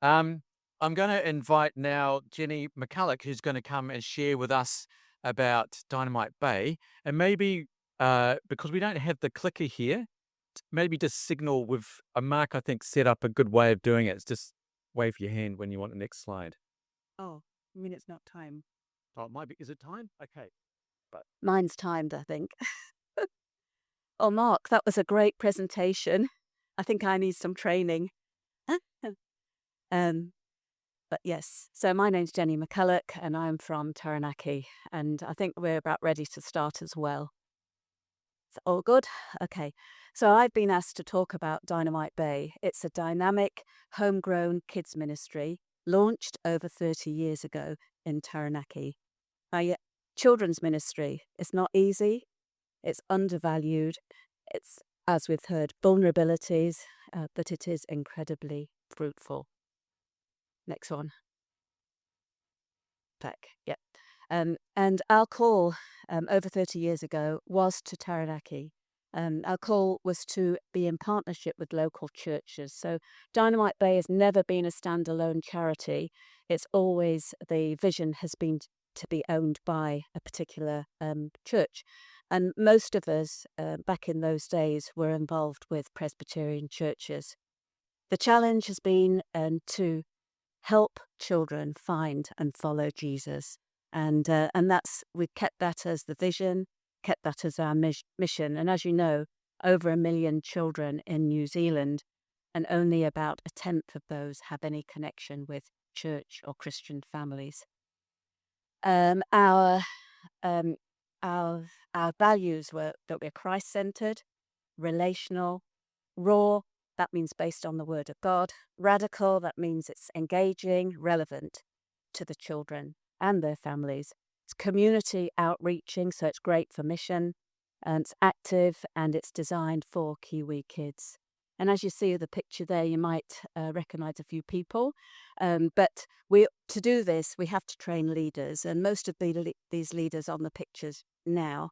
Um, I'm going to invite now Jennie McCullough, who's going to come and share with us about Dynamite Bay. And maybe because we don't have the clicker here, maybe just signal with a mark, I think, set up a good way of doing it. It's just wave your hand when you want the next slide. Oh, I mean, it's not time. Oh, it might be. Is it time? Okay. But Mine's timed, I think. Oh, Mark, that was a great presentation. I think I need some training. um, but yes, so my name's Jennie McCullough and I'm from Taranaki, and I think we're about ready to start as well. Is all good? Okay. So I've been asked to talk about Dynamite Bay. It's a dynamic, homegrown kids ministry launched over 30 years ago in Taranaki. Now, yeah, children's ministry is not easy. It's undervalued. It's, as we've heard, vulnerabilities, but it is incredibly fruitful. Next one. Back. Yep. And our call over 30 years ago was to Taranaki. Our call was to be in partnership with local churches. So Dynamite Bay has never been a standalone charity. It's always the vision has been to be owned by a particular church. And most of us back in those days were involved with Presbyterian churches. The challenge has been to help children find and follow Jesus. And that's we've kept that as the vision, kept that as our mission. And as you know, over 1 million children in New Zealand, and only about a tenth of those have any connection with church or Christian families. Um, our um, our our values were that we're Christ-centered, relational, raw, that means based on the Word of God. Radical, that means it's engaging, relevant to the children and their families. It's community outreaching, so it's great for mission. And it's active and it's designed for Kiwi kids. And as you see the picture there, you might recognise a few people. But to do this, we have to train leaders. And most of these leaders on the pictures now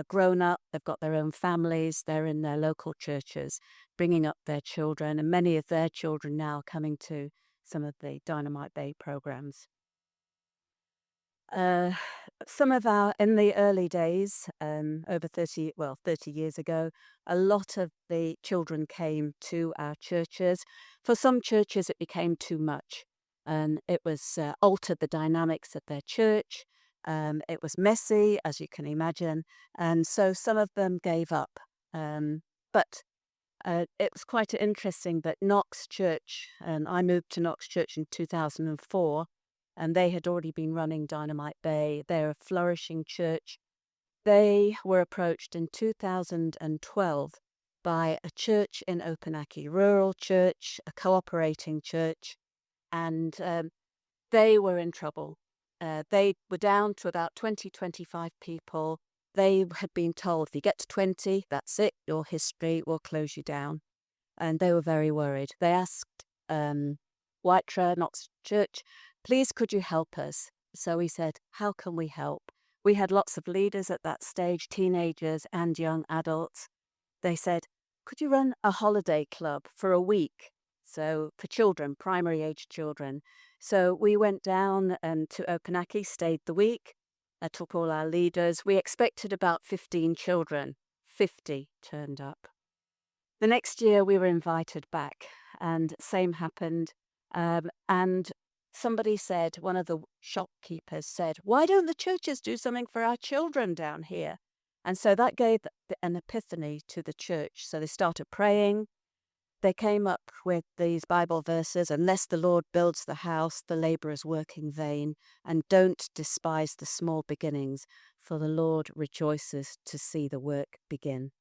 grown up, they've got their own families, they're in their local churches, bringing up their children, and many of their children now coming to some of the Dynamite Bay programs. Uh, some of in the early days, over 30 years ago, a lot of the children came to our churches. For some churches, it became too much, and it was altered the dynamics of their church. It was messy, as you can imagine, and so some of them gave up. But it was quite interesting that Knox Church, and I moved to Knox Church in 2004, and they had already been running Dynamite Bay. They're a flourishing church. They were approached in 2012 by a church in Opunake, rural church, a cooperating church, and they were in trouble. They were down to about 20, 25 people. They had been told, if you get to 20, that's it, your history will close you down. And they were very worried. They asked Whitera, Knox Church, please could you help us? So we said, how can we help? We had lots of leaders at that stage, teenagers and young adults. They said, could you run a holiday club for a week? So for children, primary age children. So we went down to Opunake, stayed the week. I took all our leaders. We expected about 15 children. 50 turned up. The next year we were invited back, and same happened. And somebody said, one of the shopkeepers said, why don't the churches do something for our children down here? And so that gave an epiphany to the church. So they started praying. They came up with these Bible verses, unless the Lord builds the house, the laborers work in vain, and don't despise the small beginnings, for the Lord rejoices to see the work begin.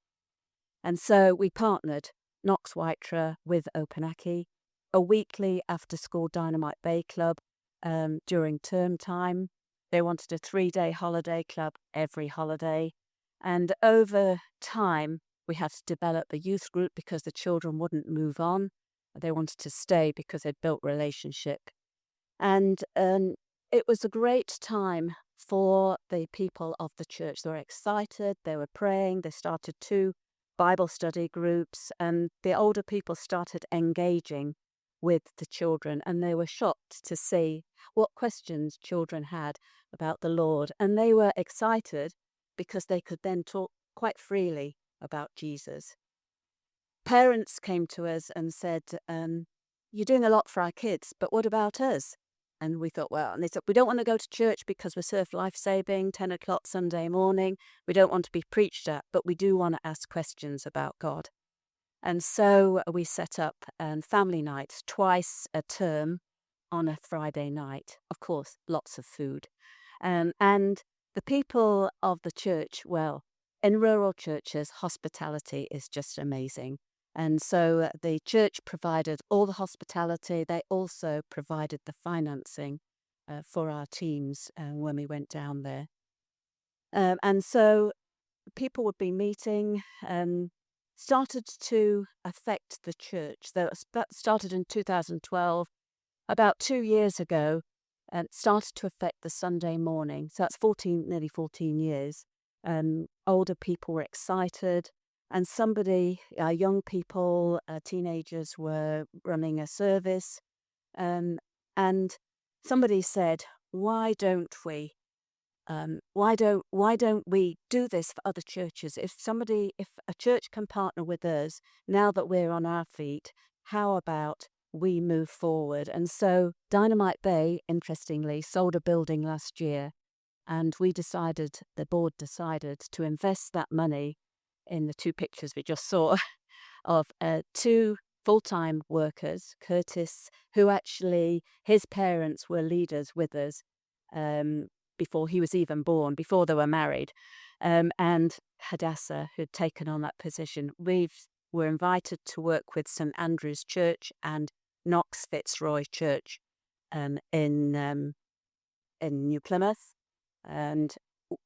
And so we partnered, Knox Whitera with Opunake, a weekly after-school Dynamite Bay club during term time. They wanted a 3-day holiday club every holiday. And over time, we had to develop a youth group because the children wouldn't move on. They wanted to stay because they'd built relationship. And it was a great time for the people of the church. They were excited, they were praying, they started 2 Bible study groups, and the older people started engaging with the children, and they were shocked to see what questions children had about the Lord. And they were excited because they could then talk quite freely about Jesus. Parents came to us and said, "You're doing a lot for our kids, but what about us?" And we thought, well, and they said, "We don't want to go to church because we're Surf Life Saving, 10 o'clock Sunday morning. We don't want to be preached at, but we do want to ask questions about God." And so we set up family nights twice a term on a Friday night. Of course, lots of food. And the people of the church, well, in rural churches, hospitality is just amazing. And so the church provided all the hospitality. They also provided the financing for our teams when we went down there. And so people would be meeting, started to affect the church. That started in 2012, about 2 years ago, and it started to affect the Sunday morning. So that's nearly 14 years. Older people were excited, and young people, teenagers were running a service, and somebody said, why don't we do this for other churches? If a church can partner with us now that we're on our feet, how about we move forward? And so Dynamite Bay, interestingly, sold a building last year, and the board decided to invest that money in the two pictures we just saw of two full-time workers, Curtis, who actually, his parents were leaders with us before he was even born, before they were married, and Hadassah, who'd taken on that position. Were invited to work with St Andrew's Church and Knox Fitzroy Church in New Plymouth, and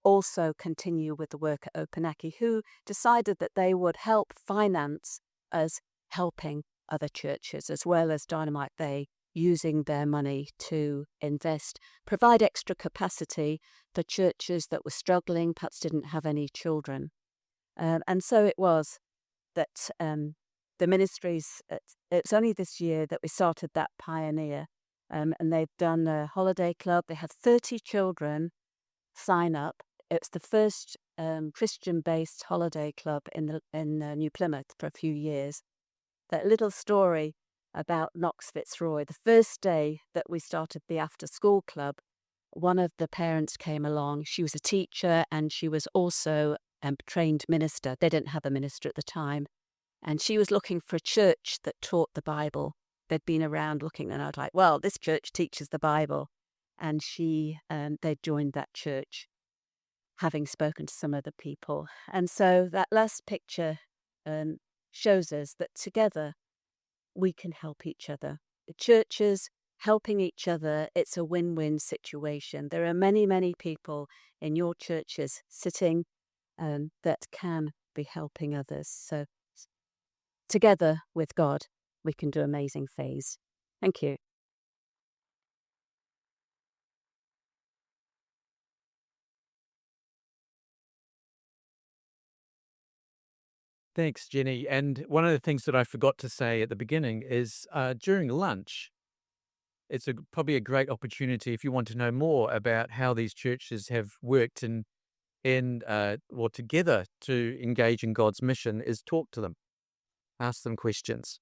also continue with the work at Opunake, who decided that they would help finance us helping other churches as well as Dynamite Bay, using their money to provide extra capacity for churches that were struggling, perhaps didn't have any children. And so it was that the ministries, it's only this year that we started that Pioneer, and they've done a holiday club. They had 30 children sign up. It's the first Christian-based holiday club in New Plymouth for a few years. That little story about Knox Fitzroy, the first day that we started the after-school club, one of the parents came along. She was a teacher and she was also a trained minister. They didn't have a minister at the time. And she was looking for a church that taught the Bible. They'd been around looking, and I was like, well, this church teaches the Bible. And they joined that church, having spoken to some other people. And so that last picture shows us that together we can help each other. The churches helping each other, it's a win-win situation. There are many, many people in your churches sitting that can be helping others. So together with God, we can do amazing things. Thank you. Thanks, Jenny. And one of the things that I forgot to say at the beginning is during lunch, it's probably a great opportunity if you want to know more about how these churches have worked or together to engage in God's mission, is talk to them, ask them questions.